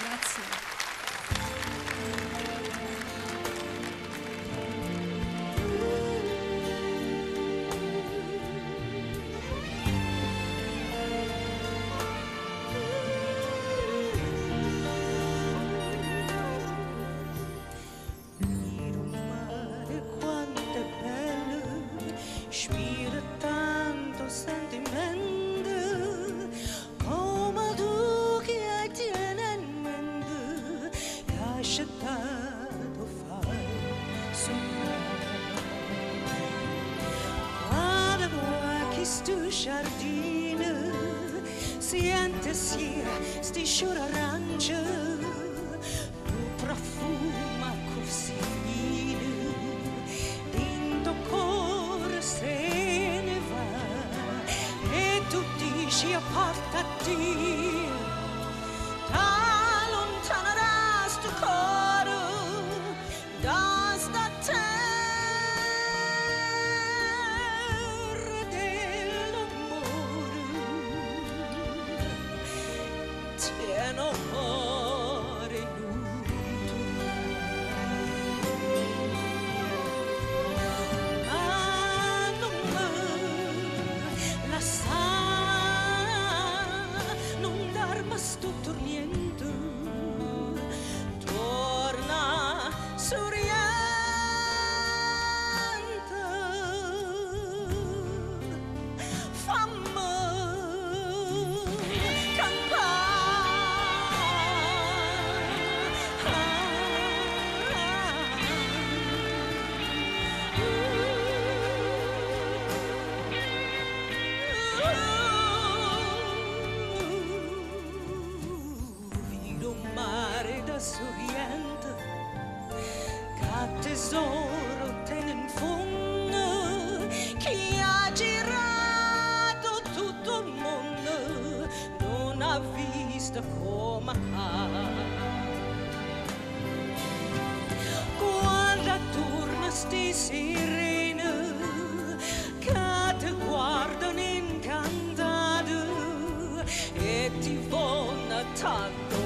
Grazie. Spira tanto sentimento come tu che tieni in mente e hai scelto fare sognare. Guarda qua sto giardino, sente sia sti fiori arancia, tu profuma così fine, dentro cuore se ne va e tu dici appartati, da lontanerà sto cuore da sta terra dell'amore. Tieno amore sto torniendo, torna sorriente, fammi da sorriente, che tesoro tiene in fondo, chi ha girato tutto il mondo non ha visto come ha. Guarda torna sti sirene che ti guardano incantato e ti vogliono tanto